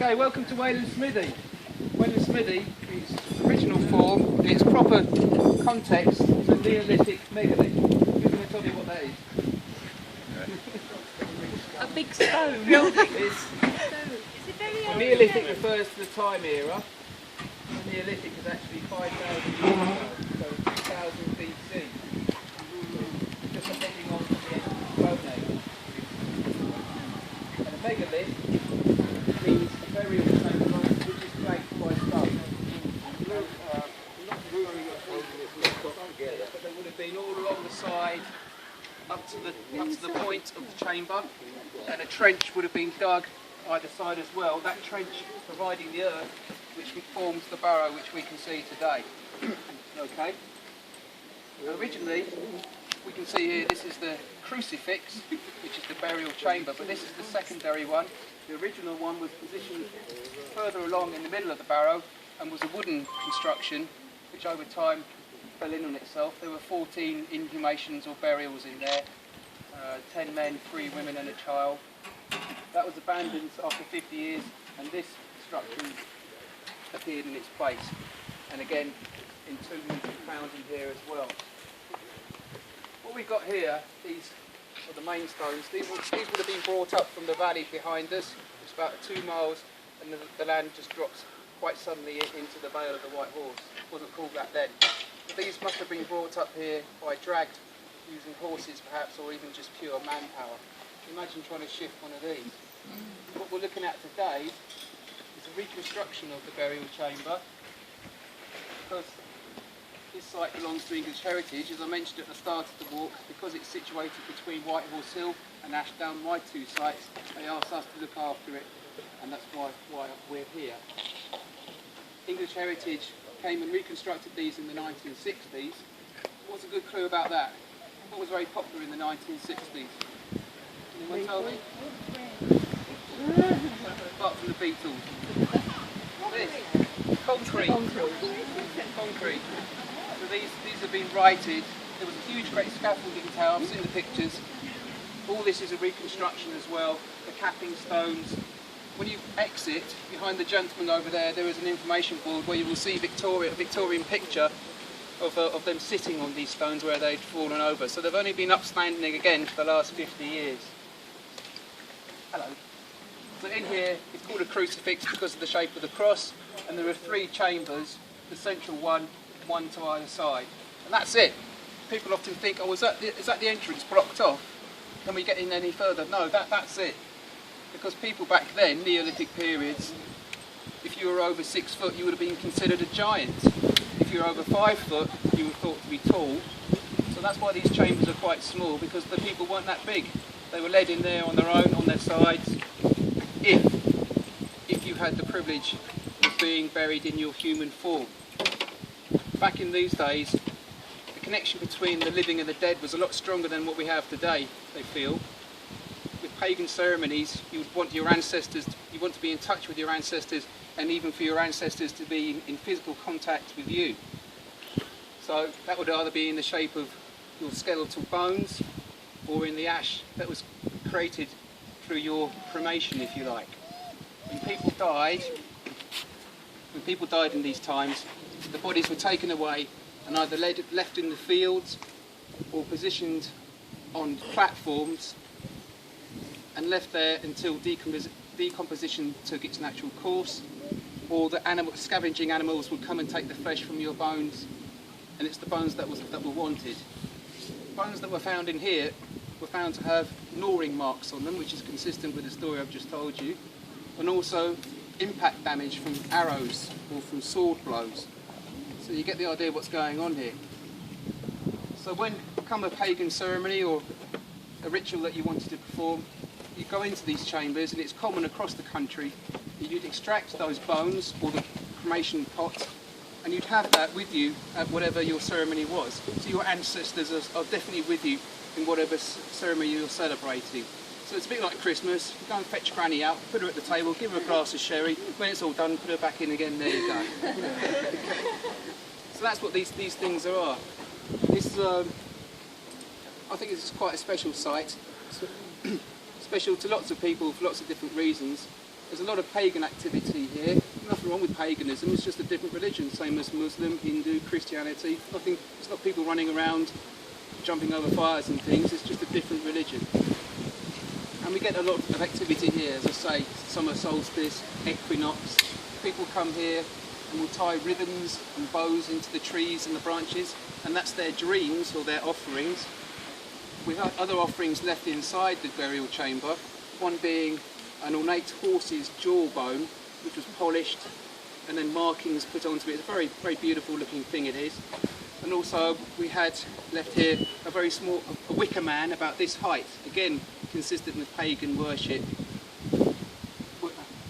Okay, welcome to Wayland Smithy. Wayland Smithy, its original form, its proper context, is a Neolithic megalith. Who's going to tell me what that is? A big stone. Neolithic refers to the time era. The Neolithic is actually 5,000 years ago, so 2000 BC. Just heading on to the end of the Stone Age. And a megalith means a burial chamber which is flanked by stone. But they would have been all along the side up to the point of the chamber, and a trench would have been dug either side as well. That trench providing the earth which forms the burrow which we can see today. Okay. Originally, we can see here this is the crucifix, which is the burial chamber, but this is the secondary one. The original one was positioned further along in the middle of the barrow and was a wooden construction which over time fell in on itself. There were 14 inhumations or burials in there, 10 men, 3 women and a child. That was abandoned after 50 years, and this construction appeared in its place. And again, entombments were found in here as well. What we've got here, these are the main stones. These would have been brought up from the valley behind us. It's about 2 miles, and the land just drops quite suddenly into the Vale of the White Horse. It wasn't called that then. But these must have been brought up here by dragged, using horses perhaps, or even just pure manpower. Imagine trying to shift one of these. What we're looking at today is a reconstruction of the burial chamber, because this site belongs to English heritage. As I mentioned at the start of the walk, because it's situated between White Horse Hill and Ashdown, my 2 sites, they asked us to look after it, and that's why we're here. English heritage came and reconstructed these in the 1960s. What's a good clue about that? What was very popular in the 1960s? Anyone tell me? Apart from the Beatles. This. Concrete. Concrete. So these have been righted. There was a huge great scaffolding tower. I've seen the pictures. All this is a reconstruction as well. The capping stones. When you exit, behind the gentleman over there, there is an information board where you will see a Victorian picture of them sitting on these stones where they'd fallen over. So they've only been upstanding again for the last 50 years. Hello. So in here, it's called a crucifix because of the shape of the cross, and there are 3 chambers, the central one to either side. And that's it. People often think, oh, is that the entrance blocked off? Can we get in any further? No, that's it. Because people back then, Neolithic periods, if you were over 6 foot, you would have been considered a giant. If you were over 5 foot, you were thought to be tall. So that's why these chambers are quite small, because the people weren't that big. They were led in there on their own, on their sides, if you had the privilege of being buried in your human form. Back in these days, the connection between the living and the dead was a lot stronger than what we have today, they feel. With pagan ceremonies, you would want your ancestors, you want to be in touch with your ancestors, and even for your ancestors to be in physical contact with you. So that would either be in the shape of your skeletal bones, or in the ash that was created through your cremation, if you like. When people died in these times, the bodies were taken away and either left in the fields or positioned on platforms and left there until decomposition took its natural course, or the scavenging animals would come and take the flesh from your bones, and it's the bones that were wanted. Bones that were found in here were found to have gnawing marks on them, which is consistent with the story I've just told you, and also impact damage from arrows or from sword blows. So you get the idea of what's going on here. So when come a pagan ceremony or a ritual that you wanted to perform, you go into these chambers, and it's common across the country, you'd extract those bones or the cremation pot, and you'd have that with you at whatever your ceremony was. So your ancestors are definitely with you in whatever ceremony you're celebrating. So it's a bit like Christmas. You go and fetch Granny out, put her at the table, give her a glass of sherry. When it's all done, put her back in again. There you go. So that's what these things are. This, I think this is quite a special site. Special to lots of people for lots of different reasons. There's a lot of pagan activity here. Nothing wrong with paganism, it's just a different religion, same as Muslim, Hindu, Christianity. It's not people running around jumping over fires and things, it's just a different religion. And we get a lot of activity here, as I say, summer solstice, equinox. People come here and will tie ribbons and bows into the trees and the branches, and that's their dreams or their offerings. We have other offerings left inside the burial chamber, one being an ornate horse's jawbone, which was polished and then markings put onto it. It's a very, very beautiful looking thing it is. And also we had left here a very small a wicker man about this height, again consistent with pagan worship,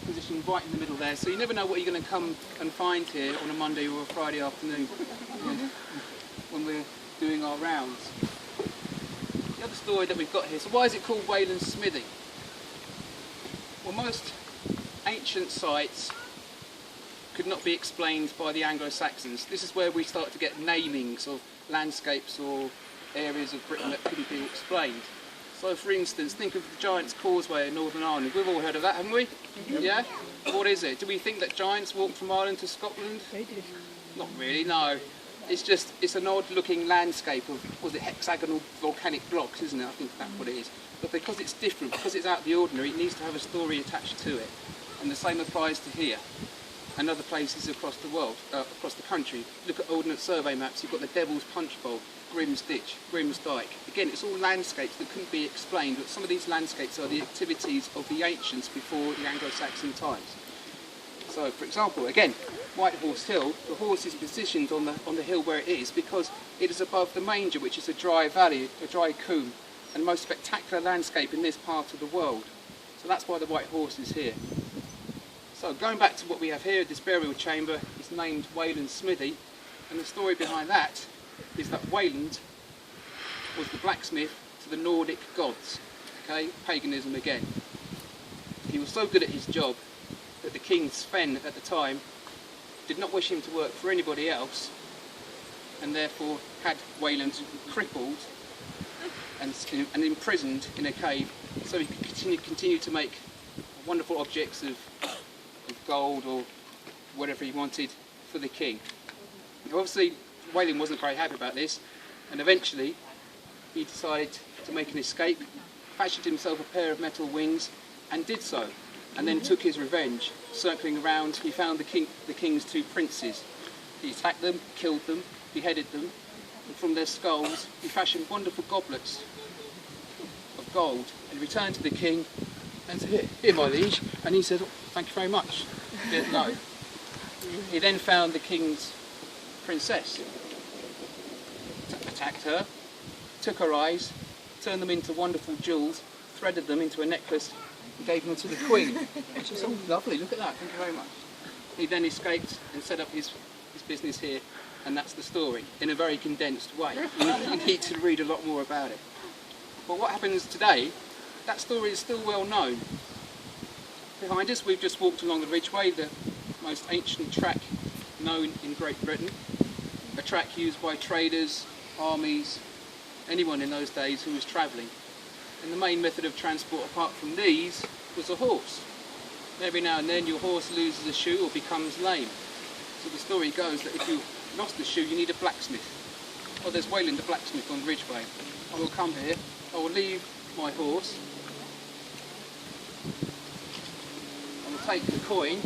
positioned right in the middle there. So you never know what you're going to come and find here on a Monday or a Friday afternoon when we're doing our rounds. The other story that we've got here, so why is it called Wayland Smithy? Well, most ancient sites could not be explained by the Anglo-Saxons. This is where we start to get namings of landscapes or areas of Britain that couldn't be explained. So for instance, think of the Giant's Causeway in Northern Ireland. We've all heard of that, haven't we? Yeah? What is it? Do we think that giants walked from Ireland to Scotland? They did. Not really, no. It's an odd looking landscape of, was it hexagonal volcanic blocks, isn't it? I think that's what it is. But because it's different, because it's out of the ordinary, it needs to have a story attached to it. And the same applies to here and other places across the world, across the country. Look at Ordnance Survey maps, you've got the Devil's Punch Bowl, Grimm's Ditch, Grimm's Dyke. Again, it's all landscapes that couldn't be explained, but some of these landscapes are the activities of the ancients before the Anglo-Saxon times. So, for example, again, White Horse Hill, the horse is positioned on the hill where it is because it is above the manger, which is a dry valley, a dry coombe, and the most spectacular landscape in this part of the world. So that's why the White Horse is here. So going back to what we have here, this burial chamber is named Wayland Smithy, and the story behind that is that Wayland was the blacksmith to the Nordic gods, okay, paganism again. He was so good at his job that the king Sven at the time did not wish him to work for anybody else, and therefore had Wayland crippled and imprisoned in a cave so he could continue to make wonderful objects of gold or whatever he wanted for the king. Obviously Wayland wasn't very happy about this, and eventually he decided to make an escape, fashioned himself a pair of metal wings and did so, and then took his revenge. Circling around, he found the king's two princes. He attacked them, killed them, beheaded them, and from their skulls he fashioned wonderful goblets of gold, and returned to the king and said, "Here, my liege," and he said, "Oh, thank you very much." He didn't know. He then found the king's princess, attacked her, took her eyes, turned them into wonderful jewels, threaded them into a necklace, and gave them to the queen. And she said, "Oh, lovely, look at that, thank you very much." He then escaped and set up his business here, and that's the story, in a very condensed way. You need to read a lot more about it. But what happens today, that story is still well known. Behind us, we've just walked along the Ridgeway, the most ancient track known in Great Britain. A track used by traders, armies, anyone in those days who was travelling. And the main method of transport apart from these was a horse. Every now and then your horse loses a shoe or becomes lame. So the story goes that if you lost a shoe, you need a blacksmith. Oh, there's Wayland the blacksmith on the Ridgeway. I will come here, I will leave my horse, I will take the coin,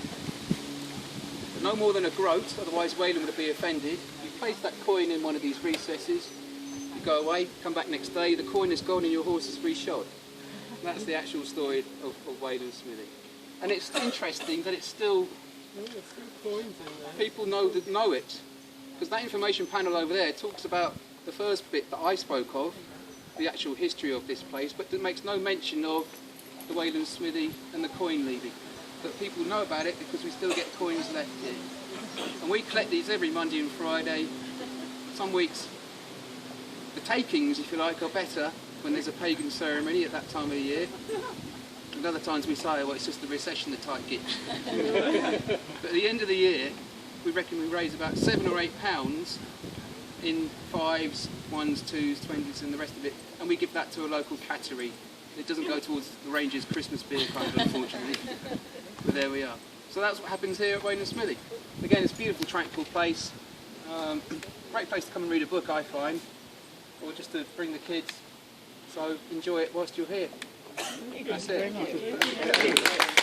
but no more than a groat, otherwise Wayland would be offended. You place that coin in one of these recesses, you go away, come back next day, the coin is gone and your horse is reshod. And that's the actual story of Wayland Smithy. And it's interesting that it's still, people know it. Because that information panel over there talks about the first bit that I spoke of, the actual history of this place, but it makes no mention of the Wayland Smithy and the coin leaving. But people know about it because we still get coins left here. And we collect these every Monday and Friday. Some weeks, the takings, if you like, are better when there's a pagan ceremony at that time of the year. And other times we say, well, it's just the recession the type gets. But at the end of the year, we reckon we raise about £7 or £8 in 5s, 1s, 2s, 20s and the rest of it, and we give that to a local cattery. It doesn't go towards the Rangers Christmas beer fund, unfortunately. But there we are. So that's what happens here at Wayland Smithy. Again, it's a beautiful, tranquil place. Great place to come and read a book, I find, or just to bring the kids. So enjoy it whilst you're here. That's it.